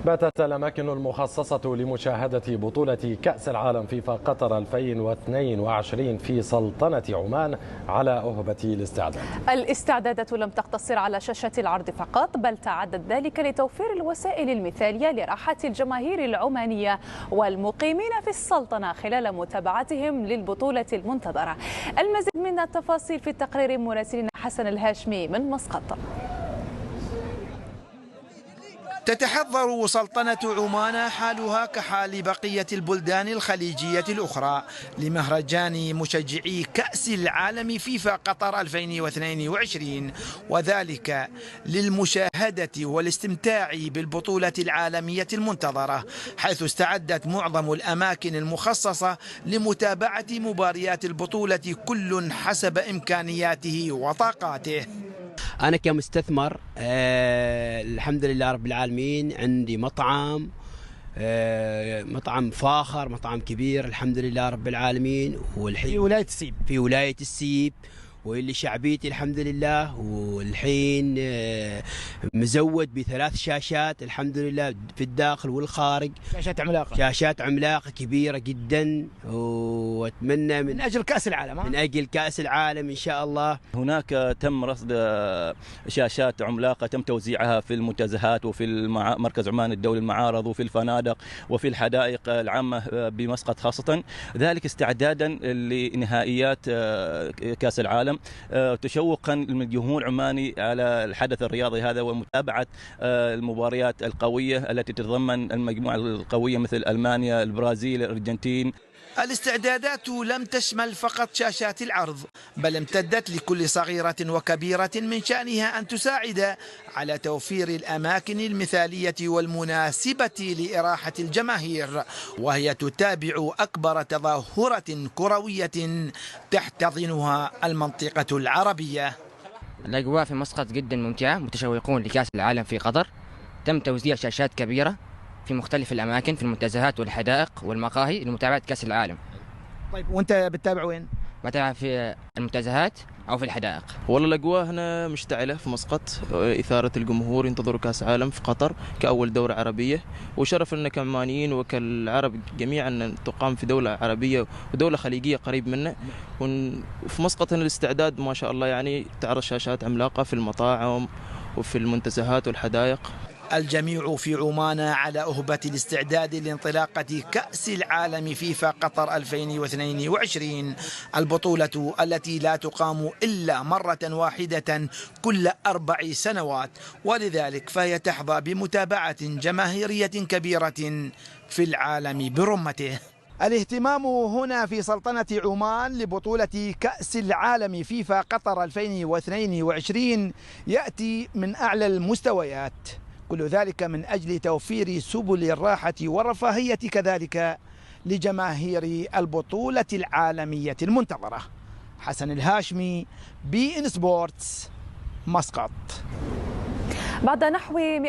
باتت الأماكن المخصصة لمشاهدة بطولة كأس العالم فيفا قطر 2022 في سلطنة عمان على أهبة الاستعداد. الاستعدادات لم تقتصر على شاشة العرض فقط، بل تعدت ذلك لتوفير الوسائل المثالية لراحة الجماهير العمانية والمقيمين في السلطنة خلال متابعتهم للبطولة المنتظرة. المزيد من التفاصيل في التقرير مراسلنا حسن الهاشمي من مسقط. تتحضر سلطنة عمان حالها كحال بقية البلدان الخليجية الأخرى لمهرجان مشجعي كأس العالم فيفا قطر 2022، وذلك للمشاهدة والاستمتاع بالبطولة العالمية المنتظرة، حيث استعدت معظم الأماكن المخصصة لمتابعة مباريات البطولة كل حسب إمكانياته وطاقاته. أنا كمستثمر الحمد لله رب العالمين عندي مطعم فاخر، مطعم كبير الحمد لله رب العالمين، والحين في ولاية السيب واللي شعبيتي الحمد لله، والحين مزود ب3 شاشات الحمد لله في الداخل والخارج، شاشات عملاقة كبيرة جدا، واتمنى من اجل كأس العالم من اجل كأس العالم ان شاء الله. هناك تم رصد شاشات عملاقة تم توزيعها في المنتزهات وفي مركز عمان الدولي المعارض وفي الفنادق وفي الحدائق العامة بمسقط خاصة، ذلك استعدادا لنهائيات كأس العالم، تشوقا للجمهور العماني على الحدث الرياضي هذا ومتابعة المباريات القوية التي تتضمن المجموعة القوية مثل ألمانيا، البرازيل، الأرجنتين. الاستعدادات لم تشمل فقط شاشات العرض، بل امتدت لكل صغيرة وكبيرة من شأنها أن تساعد على توفير الأماكن المثالية والمناسبة لإراحة الجماهير، وهي تتابع أكبر تظاهرة كروية تحتضنها المنطقة العربية. الأجواء في مسقط جدا ممتعة، متشوقون لكأس العالم في قطر. تم توزيع شاشات كبيرة في مختلف الأماكن في المنتزهات والحدائق والمقاهي لمتابعة كأس العالم. طيب وأنت بتتابع وين؟ بتابع في المنتزهات أو في الحدائق. والله الأجواء هنا مشتعلة في مسقط، إثارة الجمهور ينتظروا كأس عالم في قطر كأول دورة عربية، وشرف لنا كعمانيين وكالعرب جميعا أن تقام في دولة عربية ودولة خليجية قريب منا. وفي مسقط هنا الاستعداد ما شاء الله، يعني تعرض شاشات عملاقة في المطاعم وفي المنتزهات والحدائق. الجميع في عمان على أهبة الاستعداد لانطلاقة كأس العالم فيفا قطر 2022، البطولة التي لا تقام إلا مرة واحدة كل 4 سنوات، ولذلك فهي تحظى بمتابعة جماهيرية كبيرة في العالم برمته. الاهتمام هنا في سلطنة عمان لبطولة كأس العالم فيفا قطر 2022 يأتي من أعلى المستويات، كل ذلك من أجل توفير سبل الراحة والرفاهية كذلك لجماهير البطولة العالمية المنتظرة. حسن الهاشمي، BeIN Sports، مسقط. بعد نحو